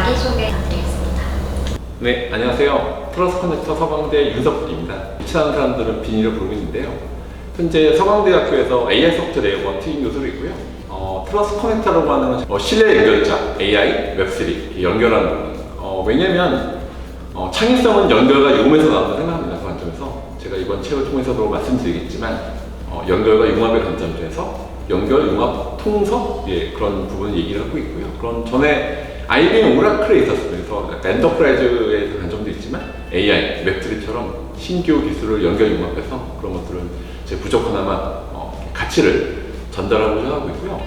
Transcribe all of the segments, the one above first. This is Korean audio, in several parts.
자기소개 부탁드리겠습니다. 네, 안녕하세요. 트러스트 커넥터 서강대 윤석훈입니다. 유치하는 사람들은 빈이를 부르고 있는데요. 현재 서강대학교에서 AI 소프트 레이어 1 트임 교수로 있고요. 트러스트 커넥터라고 하는 건 실내 연결자, AI, 웹3 연결하는 부분. 왜냐면 창의성은 연결과 융합에서 나온다고 생각합니다. 그 관점에서 제가 이번 책을 통해서도 말씀드리겠지만 연결과 융합의 관점에서 연결, 융합, 통서 그런 부분을 얘기를 하고 있고요. 그런 전에 IBM 오라클에 있었으면서 엔터프라이즈의 관점도 있지만 AI, 웹3처럼 신규 기술을 연결, 융합해서 그런 것들을 제 부족하나마 가치를 전달하고자 하고 있고요.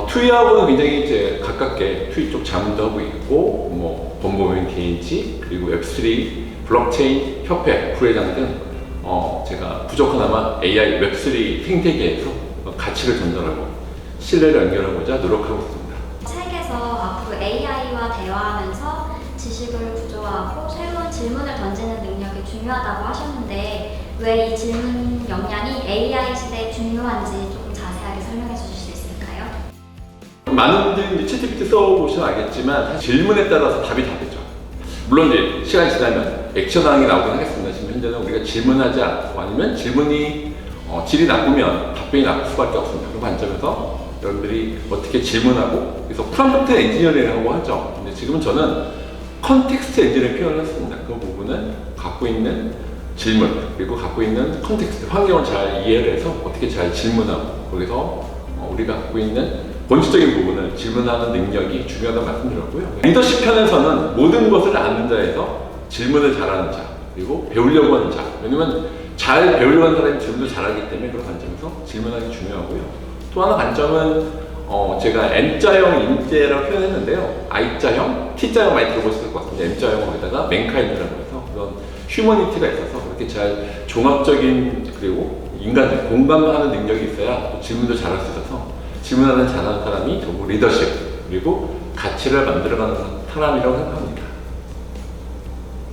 투이하고는 굉장히 이제 가깝게 투이 쪽 자문도 하고 있고, 범범인 개인지, 그리고 웹3, 블록체인 협회 부회장 등 제가 부족하나마 AI, 웹3 생태계에서 가치를 전달하고 신뢰를 연결하고자 노력하고 있습니다. 책에서 앞으로 AI와 대화하면서 지식을 구조하고 새로운 질문을 던지는 능력이 중요하다고 하셨는데 왜 이 질문 역량이 AI 시대에 중요한지 조금 자세하게 설명해 주실 수 있을까요? 많은 분들이 챗GPT 써보시면 알겠지만 질문에 따라서 답이 다르죠. 물론 이제 시간이 지나면 액션하는 게 나오긴 하겠습니다. 지금 현재는 우리가 질문하지 않고 아니면 질문이 질이 나쁘면 답변이 나쁠 수밖에 없습니다. 그런 관점에서 여러분들이 어떻게 질문하고 그래서 프롬프트 엔지니어링이라고 하죠. 근데 지금은 저는 컨텍스트 엔지니어링 표현을 했습니다. 그 부분은 갖고 있는 질문 그리고 갖고 있는 컨텍스트 환경을 잘 이해를 해서 어떻게 잘 질문하고 거기서 우리가 갖고 있는 본질적인 부분을 질문하는 능력이 중요하다고 말씀드렸고요. 리더십 편에서는 모든 것을 아는 자에서 질문을 잘하는 자 그리고 배우려고 하는 자. 왜냐면 잘 배우려고 하는 사람이 질문도 잘하기 때문에 그런 관점에서 질문하기 중요하고요. 또 하나 관점은 제가 M자형 인재라고 표현했는데요. I자형, T자형 많이 들어보셨을 것 같습니다. M자형 거기다가 맨카인드라고 해서 그런 휴머니티가 있어서 그렇게 잘 종합적인 그리고 인간들 공감하는 능력이 있어야 또 질문도 잘할 수 있어서 질문하는 잘하는 사람이 결국 리더십 그리고 가치를 만들어가는 사람이라고 생각합니다.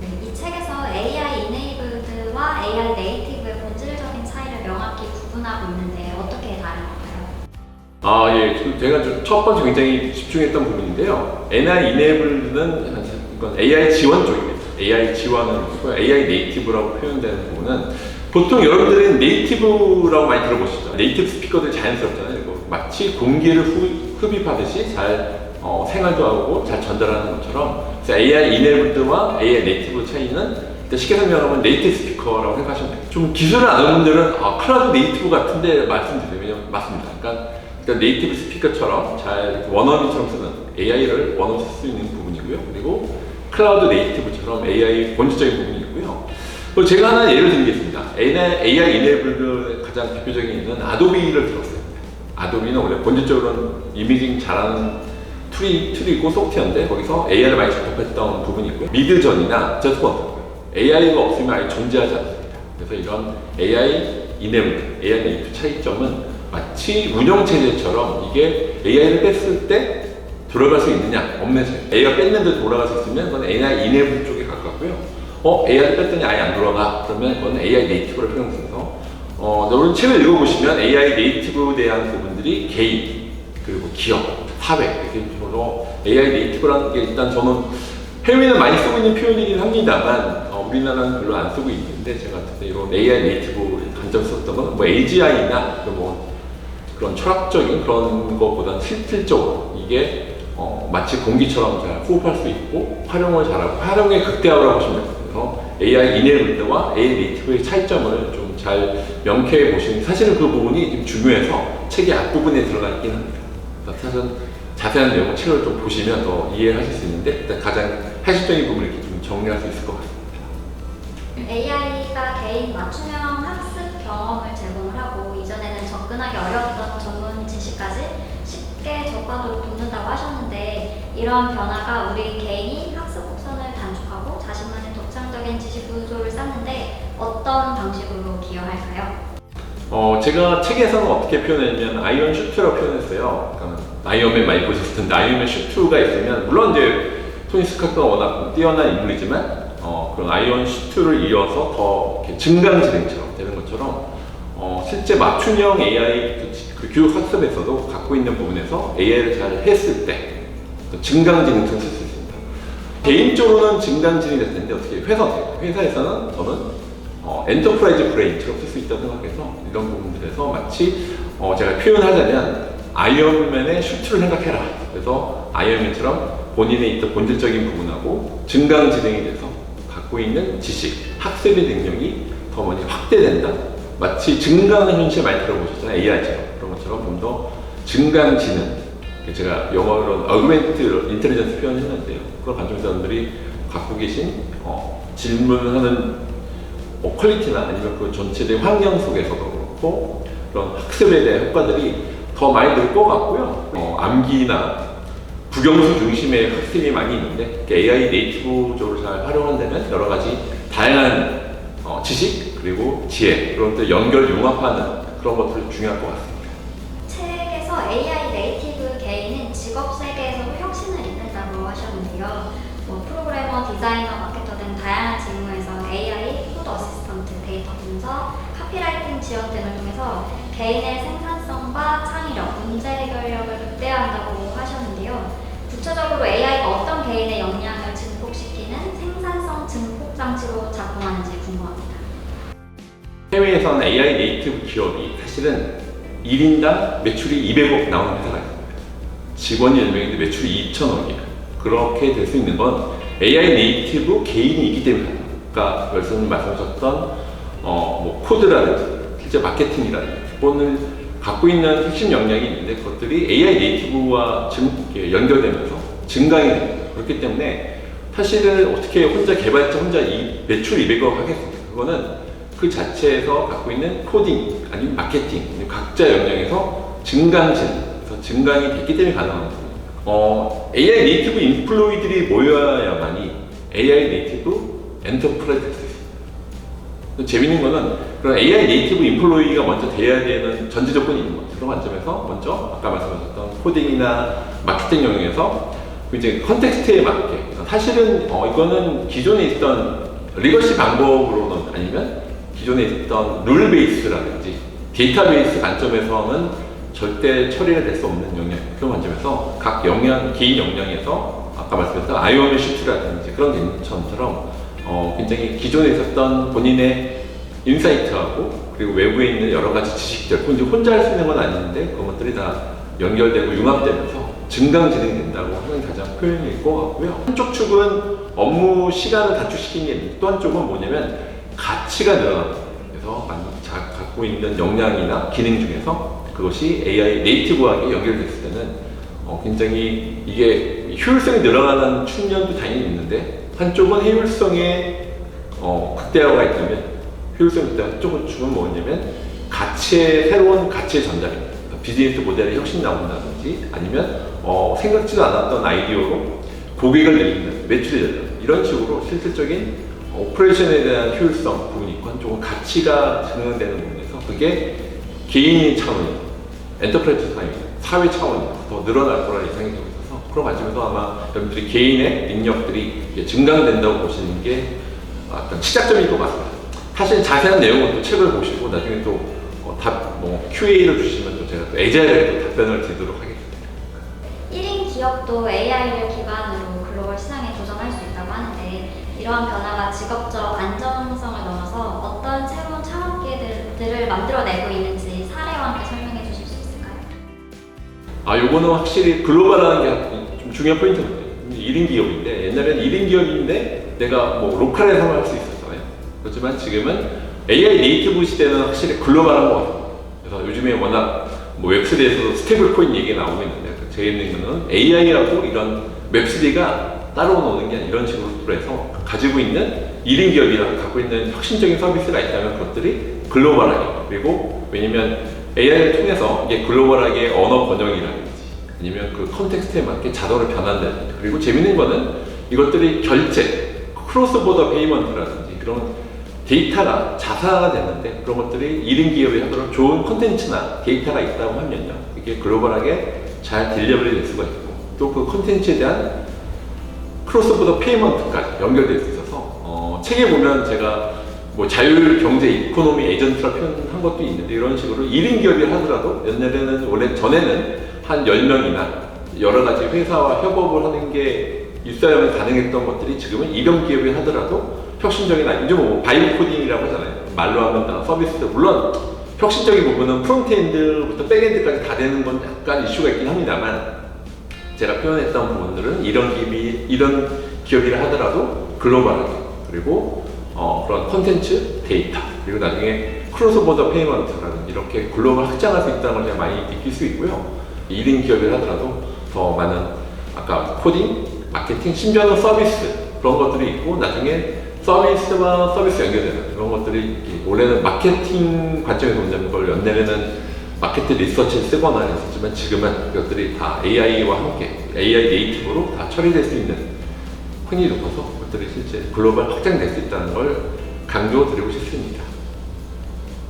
이 책에서 AI 이네이블드와 AI 네이티브의 본질적인 차이를 명확히 구분하고 있는데 어떻게 다른 건가요? 예. 제가 첫 번째 굉장히 집중했던 부분인데요. AI 이네이블드는 이건 AI 지원 쪽입니다. AI 지원을 하고 AI 네이티브라고 표현되는 부분은 보통 여러분들은 네이티브라고 많이 들어보시죠. 네이티브 스피커들 자연스럽잖아요. 마치 공기를 흡입하듯이 잘 생활도 하고 잘 전달하는 것처럼 AI 이네이블드와 AI 네이티브 차이는 쉽게 설명하면 네이티브 스피커라고 생각하시면 돼요. 좀 기술을 아는 분들은 클라우드 네이티브 같은데 말씀드려요. 왜냐면 맞습니다. 그러니까 네이티브 스피커처럼 잘 원어민처럼 쓰는 AI를 원어로 쓸 수 있는 부분이고요. 그리고 클라우드 네이티브처럼 AI 본질적인 부분이 있고요. 그리고 제가 하나 예를 들겠습니다. AI 이네이블드 가장 대표적인 있는 아도비를 들었어요. 아도비는 원래 본질적으로는 이미징 잘하는 툴이고 소프트웨어인데 거기서 AI를 많이 접합했던 부분이 있고요. 미드전이나 저스펀트 AI가 없으면 아예 존재하지 않습니다. 그래서 이런 AI 이네이블드, AI 네이티브 차이점은 마치 운영체제처럼 이게 AI를 뺐을 때 돌아갈 수 있느냐 없는 차이. AI가 뺐는데 돌아갈 수 있으면 그건 AI 이네이블드 쪽에 가깝고요. AI를 뺐더니 아예 안 돌아가 그러면 그건 AI 네이티브를 표현해서 여러분 책을 읽어보시면 AI 네이티브에 대한 부분들이 개인, 그리고 기업, 사회 이렇게 저로 AI 네이티브라는 게 일단 저는 해외에는 많이 쓰고 있는 표현이긴 합니다만 우리나라는 별로 안 쓰고 있는데 제가 그때 이런 AI 네이티브 관점 썼던 건 AGI나 그런 철학적인 그런 것보다는 실질적으로 이게 마치 공기처럼 잘 호흡할 수 있고 활용을 잘하고 활용의 극대화라고 보시면 되거든요. AI 이네이블드와 AI 네이티브의 차이점을 좀 잘 명쾌해 보시는 사실은 그 부분이 좀 중요해서 책의 앞부분에 들어가 있긴 합니다. 사실 자세한 내용은 책을 좀 보시면 더 이해하실 수 있는데 일단 가장 핵심적인 부분을 이렇게 좀 정리할 수 있을 것 같습니다. AI가 개인 맞춤형 학습 경험을 제공을 하고 이전에는 접근하기 어려웠던 전문 지식까지 쉽게 접근으로 돕는다고 하셨는데 이런 변화가 우리 개인이 학습 곡선을 단축하고 자신만의 독창적인 지식 구조를 쌓는데 어떤 방식으로 기여할까요? 제가 책에서는 어떻게 표현했냐면 아이언 슈트라고 표현했어요. 그러니까 아이언맨 많이 보셨을 텐데 아이언맨 슈트가 있으면 물론 이제 토니 스카트가 워낙 뛰어난 인물이지만 그런 아이언 슈트를 이어서 더 이렇게 증강지능처럼 되는 것처럼 실제 맞춤형 AI 그 교육 학습에서도 갖고 있는 부분에서 AI를 잘 했을 때 증강지능처럼 쓸 수 있습니다. 개인적으로는 증강진이 됐을 텐데 어떻게 회사에서는 저는 엔터프라이즈 브레인처럼 쓸 수 있다고 생각해서 이런 부분들에서 마치 제가 표현하자면 아이언맨의 슈트를 생각해라. 그래서 아이언맨처럼 본인에 있던 본질적인 부분하고 증강지능이 돼서 갖고 있는 지식, 학습의 능력이 더 많이 확대된다. 마치 증강 현실 많이 들어보셨잖아요. AI처럼. 그런 것처럼 좀 더 증강지능. 제가 영어로 어그멘트 인텔리전스 표현했는데요. 그걸 관점자분들이 갖고 계신 질문하는 퀄리티나 아니면 그 전체적인 환경 속에서도 그렇고 그런 학습에 대한 효과들이 더 많이 늘 것 같고요. 암기나 국영수 중심의 학습이 많이 있는데 AI 네이티브적으로 잘 활용한다면 여러 가지 다양한 지식 그리고 지혜 그런 것들 연결 융합하는 그런 것들이 중요할 것 같습니다. 책에서 AI 네이티브 개인은 직업 세계에서도 혁신을 이끈다고 하셨는데요. 프로그래머, 디자이너, 마케터 등 다양한 직무에서 AI, 푸드 어시스턴트, 데이터 분석, 카피라이팅 지원 등을 통해서 개인의 생산성과 창의력, 문제 해결력을 극대화한다고 하셨는데요. 구체적으로 AI가 어떤 개인의 역량을 증폭시키는 생산성 증폭 장치로 작동하는지 궁금합니다. 해외에서는 AI 네이티브 기업이 사실은 1인당 매출이 200억 나오는 회사가 있습니다. 직원이 10명인데 매출이 2,000억이에요. 그렇게 될 수 있는 건 AI 네이티브 개인이 있기 때문에 아까 말씀하셨던 코드라든지 실제 마케팅이라든지 기본을 갖고 있는 핵심 역량이 있는데 그것들이 AI 네이티브와 연결되면서 증강이 됩니다. 그렇기 때문에 사실은 어떻게 개발자 혼자 이 매출 200억 하겠습니까? 그거는 그 자체에서 갖고 있는 코딩 아니면 마케팅 각자 역량에서 증강이 됐기 때문에 가능한 겁니다. AI 네이티브 인플로이들이 모여야만이 AI 네이티브 엔터프라이즈 될 수 있습니다. 재밌는 거는 그런 AI 네이티브 인플로이가 먼저 돼야 되는 전제 조건이 있는 거죠. 그런 관점에서 먼저 아까 말씀하셨던 코딩이나 마케팅 영역에서 이제 컨텍스트에 맞게 사실은 이거는 기존에 있던 리거시 방법으로는 아니면 기존에 있던 룰 베이스라든지 데이터베이스 관점에서는 절대 처리가 될 수 없는 영역 그런 관점에서 각 개인 역량에서 아까 말씀드렸던 아이오미 슈트라든지 그런 개념처럼 굉장히 기존에 있었던 본인의 인사이트하고 그리고 외부에 있는 여러 가지 지식들 혼자 할 수 있는 건 아닌데 그런 것들이 다 연결되고 융합되면서 증강진행이 된다고 하는 가장 표현일 것 같고요. 한쪽 축은 업무 시간을 단축시키는 게 있는데 또 한쪽은 뭐냐면 가치가 늘어납니다. 그래서 갖고 있는 역량이나 기능 중에서 그것이 AI 네이티브하게 연결됐을 때는 굉장히 이게 효율성이 늘어나는 측면도 당연히 있는데 한쪽은 효율성의 극대화가 있다면 효율성 극대화 한쪽은 뭐냐면 새로운 가치의 전달입니다. 비즈니스 모델의 혁신이 나온다든지 아니면 생각지도 않았던 아이디어로 고객을 늘리는 매출이 늘리는 이런 식으로 실질적인 오퍼레이션에 대한 효율성 부분이 있고 한쪽은 가치가 증명되는 부분에서 그게 개인의 차원이 엔터프라이즈 차원이 사회 차원이 더 늘어날 거라 예상이 되고 있어서 그런 관점에서 아마 여러분들이 개인의 능력들이 증강된다고 보시는 게 어떤 시작점일 것 같습니다. 사실 자세한 내용은 또 책을 보시고 나중에 또 QA를 주시면 또 제가 또 애자하게 답변을 드리도록 하겠습니다. 1인 기업도 AI를 기반으로 글로벌 시장에 도전할 수 있다고 하는데 이러한 변화가 직업적 안정성을 넘어서 어떤 새로운 창업 기회들을 만들어내고 있는지 사례와 함께 설명해 주실 수 있을까요? 요거는 확실히 글로벌하는 게 좀 중요한 포인트입니다. 1인 기업인데 옛날에는 1인 기업인데 내가 로컬에서만 할 수 있었잖아요. 그렇지만 지금은 AI 네이티브 시대는 확실히 글로벌한 것 같아요. 그래서 요즘에 워낙 웹3에서도 스테이블 코인 얘기가 나오고 있는데 재밌는 거는 AI하고 이런 웹3가 따라오는 게 아니라 이런 식으로 해서 가지고 있는 1인 기업이랑 갖고 있는 혁신적인 서비스가 있다면 그것들이 글로벌하게 그리고 왜냐면 AI를 통해서 이게 글로벌하게 언어 번역이라든지 아니면 그 컨텍스트에 맞게 자동으로 변한다든지 그리고 재밌는 거는 이것들이 결제, 크로스보더 페이먼트라든지 그런 데이터가 자사가 됐는데 그런 것들이 1인 기업이 하도록 좋은 콘텐츠나 데이터가 있다고 하면요 이게 글로벌하게 잘 딜리버리 될 수가 있고 또 그 콘텐츠에 대한 크로스보더 페이먼트까지 연결될 수 있어서 책에 보면 제가 자율경제 이코노미 에이전트라 표현한 것도 있는데 이런 식으로 1인 기업이 하더라도 전에는 한 10명이나 여러 가지 회사와 협업을 하는 게 있어야만 가능했던 것들이 지금은 이런 기업이 하더라도 혁신적인, 이제 뭐 바이브 코딩이라고 하잖아요. 말로 하면 다 서비스도 물론 혁신적인 부분은 프론트엔드부터 백엔드까지 다 되는 건 약간 이슈가 있긴 합니다만, 제가 표현했던 부분들은 이런 기업이라 하더라도 글로벌하게, 그리고 그런 콘텐츠, 데이터, 그리고 나중에 크로스보더 페이먼트라는 이렇게 글로벌 확장할 수 있다는 걸 제가 많이 느낄 수 있고요. 1인 기업이라 하더라도 더 많은 아까 코딩, 마케팅, 심지어는 서비스 그런 것들이 있고, 나중에 서비스와 서비스 연결되는 그런 것들이 원래는 마케팅 관점에서 본다면 그걸 연내에는 마케팅 리서치를 쓰거나 했었지만, 지금은 그것들이 다 AI와 함께 AI 네이티브로 다 처리될 수 있는 확률이 높아서 그것들이 실제 글로벌 확장될 수 있다는 걸 강조드리고 싶습니다.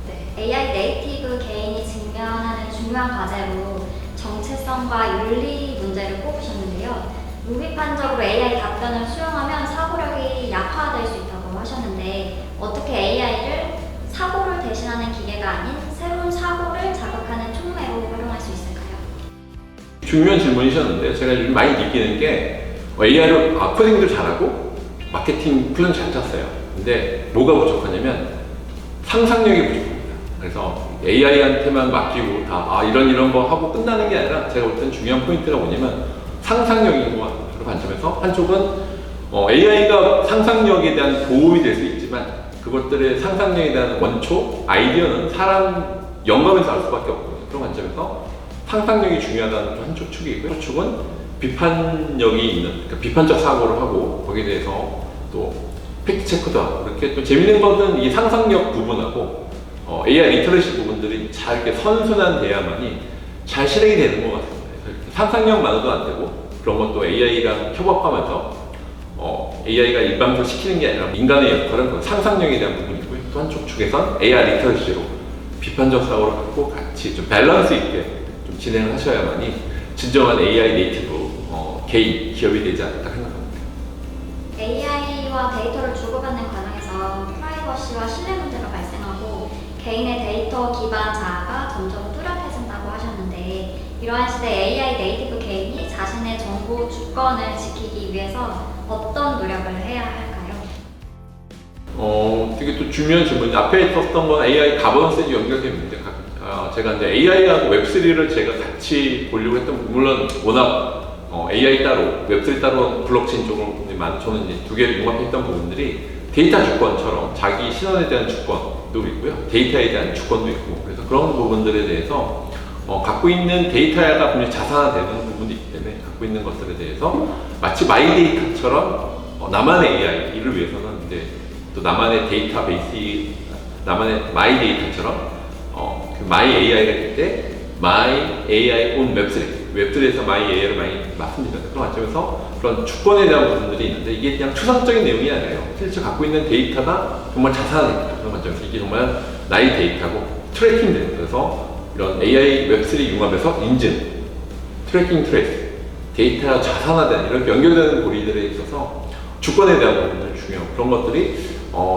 네, AI 네이티브 개인이 직면하는 중요한 과제로 정체성과 윤리 문제를 꼽으셨는데요. 무비판적으로 AI 답변을 수용하면 사고력이 약화될 수 있다고 하셨는데, 어떻게 AI를 사고를 대신하는 기계가 아닌 새로운 사고를 자극하는 촉매로 활용할 수 있을까요? 중요한 질문이셨는데, 제가 요즘 많이 느끼는 게 AI로 코딩도 잘하고 마케팅 플랜 잘 짰어요. 근데 뭐가 부족하냐면 상상력이 부족합니다. 그래서 AI한테만 맡기고 다 이런 거 하고 끝나는 게 아니라, 제가 볼 땐 중요한 포인트가 뭐냐면 상상력인 것 같아요. 그런 관점에서 한쪽은 AI가 상상력에 대한 도움이 될 수 있지만, 그것들의 상상력에 대한 원초, 아이디어는 사람 영감에서 알 수밖에 없거든요. 그런 관점에서 상상력이 중요하다는 한쪽 축이 있고요. 한쪽 축은 비판력이 있는, 그러니까 비판적 사고를 하고 거기에 대해서 또 팩트 체크도 하고, 이렇게 또 재밌는 것은 이 상상력 부분하고 AI 리터러시 부분들이 잘 이렇게 선순환 돼야만이 잘 실행이 되는 것 같습니다. 상상력만으로도 안 되고, 그런 것도 AI랑 협업하면서 AI가 일방적으로 시키는 게 아니라 인간의 역할은 그 상상력에 대한 부분이고요. 또 한쪽 축에선 AI 리터러시로 비판적 사고를 갖고 같이 좀 밸런스 있게 좀 진행을 하셔야만이 진정한 AI 네이티브 개인 기업이 되지 않을까 생각합니다. AI와 데이터를 주고받는 과정에서 프라이버시와 신뢰 문제가 발생하고 개인의 데이터 기반 자아가 점점 뚜렷해진다고 하셨는데, 이러한 시대 AI 네이티브 개인이 자신의 정보 주권을 지키기 위해서 어떤 노력을 해야 할까요? 되게 또 중요한 질문인데, 앞에 있었던 건 AI 가버넌스에 연결됩니다. 제가 이제 AI하고 웹3를 제가 같이 보려고 했던 부분, 물론 워낙 AI 따로, 웹3 따로, 블록체인 쪽으로 저는 이제 두 개를 융합했던 부분들이 데이터 주권처럼 자기 신원에 대한 주권도 있고요, 데이터에 대한 주권도 있고, 그래서 그런 부분들에 대해서 갖고 있는 데이터가 분명히 자산화되는 부분이 있기 때문에 갖고 있는 것들에 대해서 마치 마이 데이터처럼 나만의 AI를 위해서는 이제 또 나만의 데이터베이스, 나만의 마이 데이터처럼 그 마이 AI가 될 때 마이 AI 온 웹3에서 마이 AI를 많이 말씀드렸는데, 그런 관점에서 그런 주권에 대한 부분들이 있는데, 이게 그냥 추상적인 내용이 아니에요. 실제 갖고 있는 데이터가 정말 자산화됩니다. 그런 관점에서 이게 정말 나의 데이터고 트래킹돼요. 그래서 이런 AI 웹3 융합에서 인증, 트래킹 트레이스, 데이터가 자산화되는 이런 연결되는 고리들에 있어서 주권에 대한 부분들 중요하고, 그런 것들이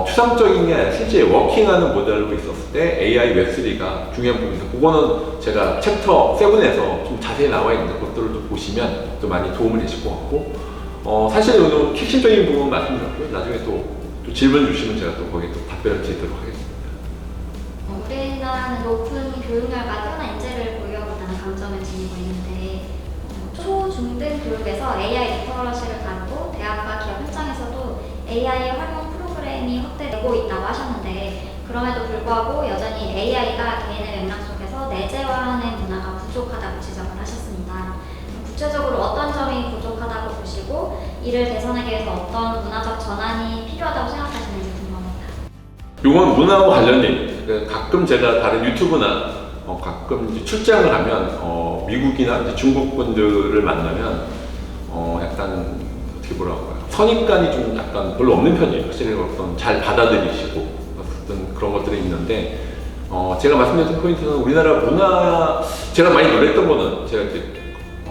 추상적인 게 아니라 실제 워킹하는 모델로 있었을 때 AI 웹3가 중요한 부분인데, 그거는 제가 챕터 7에서 좀 자세히 나와 있는데, 그것들을 좀 보시면 또 많이 도움을 되실 것 같고, 사실 오늘 핵심적인 부분 말씀드렸고요. 나중에 또 질문 주시면 제가 또 거기에 또 답변을 드리도록 하겠습니다. 우리나라는 높은 교육열과 뛰어난 인재를 보유하고있다는 강점을 지니고 있는데, 초, 중등 교육에서 AI 리터러시를 다루고 대학과 기업 현장에서도 AI 활용 프로그램이 확대되고 있다고 하셨는데, 그럼에도 불구하고 여전히 AI가 개인의 맥락 속에서 내재화하는 문화가 부족하다고 지적을 하셨습니다. 구체적으로 어떤 점이 부족하다고 보시고, 이를 개선하기 위해서 어떤 문화적 전환이 필요하다고 생각하시는지 궁금합니다. 이건 문화와 관련된, 가끔 제가 다른 유튜브나 가끔 이제 출장을 하면 미국이나 이제 중국 분들을 만나면 약간 어떻게 뭐라고 해요, 선입관이 좀 약간 별로 없는 편이에요. 확실히 어떤 잘 받아들이시고 어떤 그런 것들이 있는데, 제가 말씀드린 포인트는 우리나라 문화, 제가 많이 놀랬던 거는, 제가 이제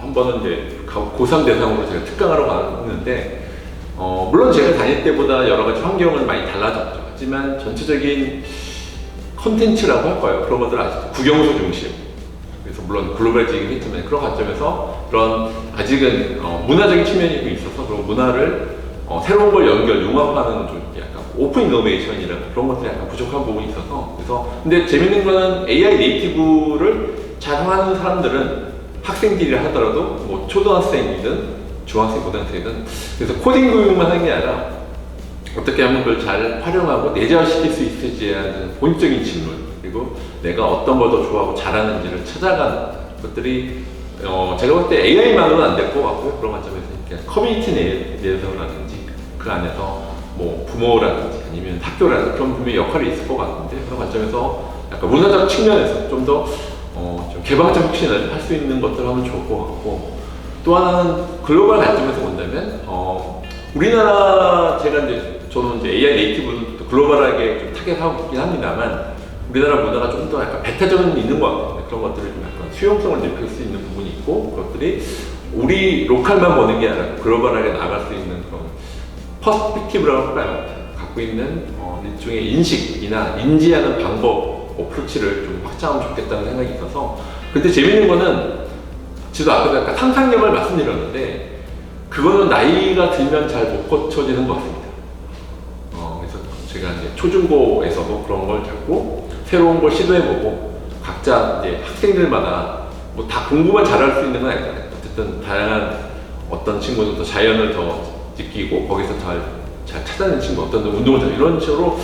한 번은 이제 고3 대상으로 제가 특강하러 갔는데, 물론 제가 다닐 때보다 여러 가지 환경은 많이 달라졌죠. 하지만 전체적인 콘텐츠라고 할까요? 그런 것들 아직도 국영수 중심. 그래서 물론 글로벌적이긴 했지만, 그런 관점에서 그런 아직은 문화적인 측면이 있어서, 그리고 문화를 새로운 걸 융합하는 좀 약간 오픈 이노베이션이라는 그런 것들이 약간 부족한 부분이 있어서 그래서 근데 재밌는 거는 AI 네이티브를 잘 하는 사람들은 학생들이라 하더라도 뭐 초등학생이든 중학생, 고등학생이든 그래서 코딩 교육만 하는 게 아니라 어떻게 하면 그걸 잘 활용하고 내재화시킬 수 있을지에 대한 본질적인 질문 그리고 내가 어떤 걸 더 좋아하고 잘하는지를 찾아가는 것들이 제가 볼 때 AI만으로는 안 될 것 같고요. 그런 관점에서 그냥 커뮤니티 내에서라든지 그 안에서 뭐 부모라든지 아니면 학교라든지 그런 분명히 역할이 있을 것 같은데 그런 관점에서 약간 문화적 측면에서 좀 더 좀 개방적 혁신을 할 수 있는 것들을 하면 좋을 것 같고 또 하나는 글로벌 관점에서 본다면 우리나라 저는 이제 AI 네이티브 글로벌하게 좀 타겟하고 있긴 합니다만 우리나라 문화가 좀 더 약간 배타적인 있는 것 같아요. 그런 것들을 좀 약간 수용성을 높일 수 있는 부분이 있고 그것들이 우리 로컬만 보는 게 아니라 글로벌하게 나갈 수 있는 그런 퍼스펙티브라고 할까요? 갖고 있는 일종의 인식이나 인지하는 방법 어프로치를 좀 확장하면 좋겠다는 생각이 있어서 근데 재밌는 거는 저도 아까 약간 상상력을 말씀드렸는데 그거는 나이가 들면 잘 못 고쳐지는 것 같습니다. 그래서 제가 이제 초중고에서도 그런 걸 잡고 새로운 걸 시도해보고 각자 이제 학생들마다 뭐 다 공부만 잘할 수 있는 건 아니잖아요. 어쨌든 다양한 어떤 친구는 더 자연을 더 느끼고 거기서 잘 찾아내는 친구, 어떤 운동을 잘 이런 식으로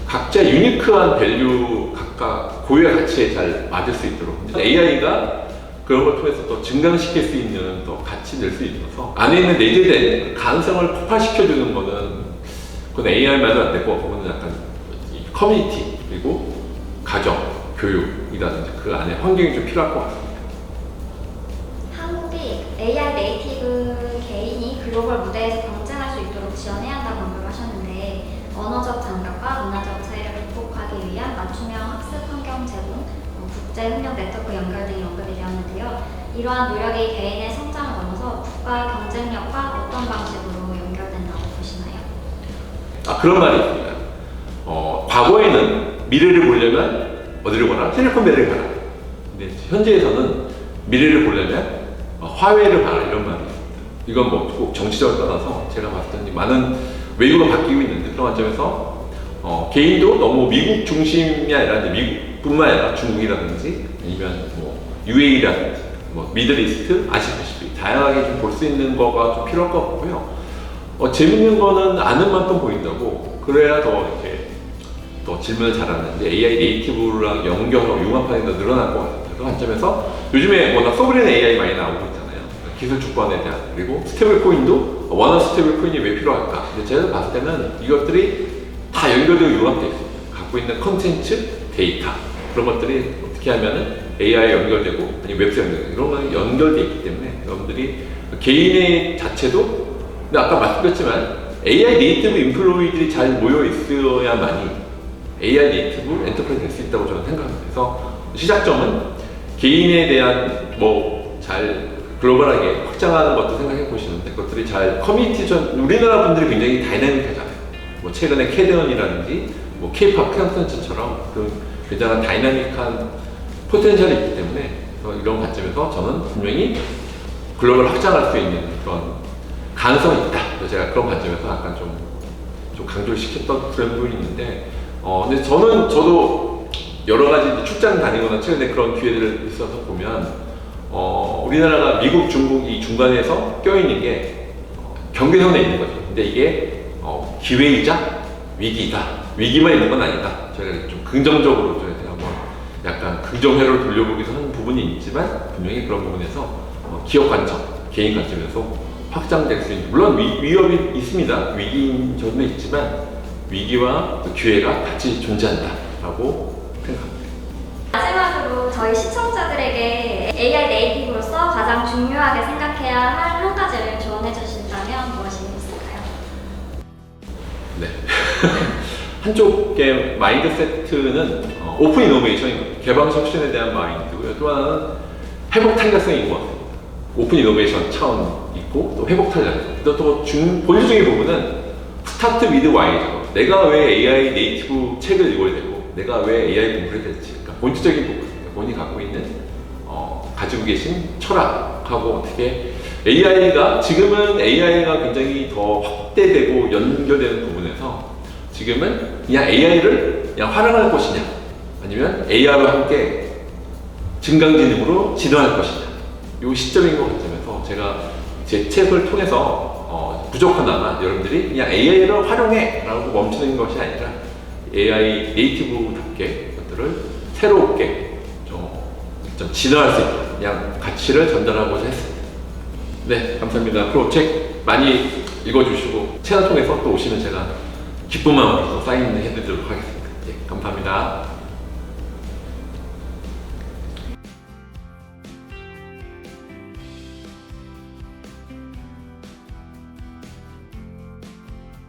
각자 유니크한 밸류 각각 고유의 가치에 잘 맞을 수 있도록 AI가 그런 걸 통해서 또 증강시킬 수 있는 또 가치 낼 수 있어서 안에 있는 내재된 가능성을 폭발시켜주는 거는 그건 AI만은 안 될 것 같고 그건 약간 커뮤니티 그리고 가정, 교육이라든지 그 안에 환경이 좀 필요할 것 같습니다. 한국이 AI 네이티브 개인이 글로벌 무대에서 경쟁할 수 있도록 지원해야 한다고 언급을 하셨는데 언어적 장벽과 문화적 차이를 극복하기 위한 맞춤형 학습 환경 제공, 국제협력 네트워크 연결 등이 언급이 되었는데요. 이러한 노력이 개인의 성장을 넘어서 국가 경쟁력과 어떤 방식으로 연결된다고 보시나요? 그런 말이 있습니다. 과거에는 미래를 보려면 어디를 가라? 실리콘밸리를 가라. 근데 현재에서는 미래를 보려면 화웨이를 봐라 이런 말이 있습니다. 이건 뭐 꼭 정치적으로 떠나서 제가 봤을 때는 많은 외국어가 바뀌고 있는데 그런 관점에서 개인도 너무 미국 중심이 아니라 이제 미국뿐만 아니라 중국이라든지 아니면 뭐 UAE라든지 뭐 미들이스트, 아시아패시픽 다양하게 좀 볼 수 있는 거가 좀 필요할 것 같고요. 재밌는 거는 아는 만큼 보인다고 그래야 더 이렇게 더 질문을 잘하는데 AI 네이티브랑 연결하고 융합하는 게 더 늘어날 것 같아요. 그 관점에서 요즘에 워낙 소브리엔 AI 많이 나오고 있잖아요. 기술 주권에 대한 그리고 스테이블 코인도 원화 스테이블 코인이 왜 필요할까? 근데 제가 봤을 때는 이것들이 다 연결되고 융합되어 있습니다. 갖고 있는 컨텐츠, 데이터 그런 것들이 어떻게 하면은 AI에 연결되고 아니면 웹스에 연결되고 이런 건 연결되어 있기 때문에 여러분들이 개인의 자체도 근데 아까 말씀드렸지만 AI 네이티브 인플로이들이 잘 모여 있어야만이 AI 네이티브 엔터프라이즈 될 수 있다고 저는 생각합니다. 그래서 시작점은 개인에 대한 잘 글로벌하게 확장하는 것도 생각해 보시는데 그것들이 잘 커뮤니티 우리나라 분들이 굉장히 다이나믹하잖아요. 뭐 최근에 캐대언이라든지 뭐 K-팝 콘텐츠처럼 그 굉장한 다이나믹한 포텐셜이 있기 때문에 이런 관점에서 저는 분명히 글로벌 확장할 수 있는 그런 가능성이 있다. 그래서 제가 그런 관점에서 약간 좀 강조를 시켰던 그런 부분이 있는데 근데 저도 여러 가지 출장 다니거나 최근에 그런 기회들을 있어서 보면 우리나라가 미국, 중국 이 중간에서 껴있는 게 경계선에 있는 거죠. 근데 이게 기회이자 위기다. 위기만 있는 건 아니다. 저희가 좀 긍정적으로 저희가 한번 약간 긍정회로를 돌려보기도 하는 부분이 있지만 분명히 그런 부분에서 기업 관점, 개인 관점에서 확장될 수 있는 물론 위협이 있습니다. 위기인 점도 있지만 위기와 기회가 같이 존재한다라고 생각합니다. 마지막으로 저희 시청자들에게 AI 네이티브로서 가장 중요하게 생각해야 할 한 가지를 조언해 주신다면 무엇이 있을까요? 네. 한쪽의 마인드세트는 오픈 이노베이션인 거예요. 개방 혁신에 대한 마인드고요. 또 하나는 회복 탄력성인 것 같습니다. 오픈 이노베이션 차원 있고 또 회복 탄력성. 또 본질적인 부분은 스타트 위드 와이죠. 내가 왜 AI 네이티브 책을 읽어야 되고 내가 왜 AI 공부를 해야 될지 그러니까 본질적인 부분 본인이 갖고 있는 가지고 계신 철학하고 어떻게 AI가 지금은 AI가 굉장히 더 확대되고 연결되는 부분에서 지금은 그냥 AI를 그냥 활용할 것이냐 아니면 AI와 함께 증강지능으로 진화할 것이냐 이 시점인 것 같으면서 제가 제 책을 통해서 부족하나마 여러분들이 그냥 AI를 활용해 라고 멈추는 것이 아니라 AI 네이티브답게 것들을 새롭게 좀 진화할 수 있는 그냥 가치를 전달하고자 했습니다. 네, 감사합니다. 앞으로 책 많이 읽어주시고 채널 통해서 또 오시면 제가 기쁜 마음으로 사인을 해드리도록 하겠습니다. 네, 감사합니다.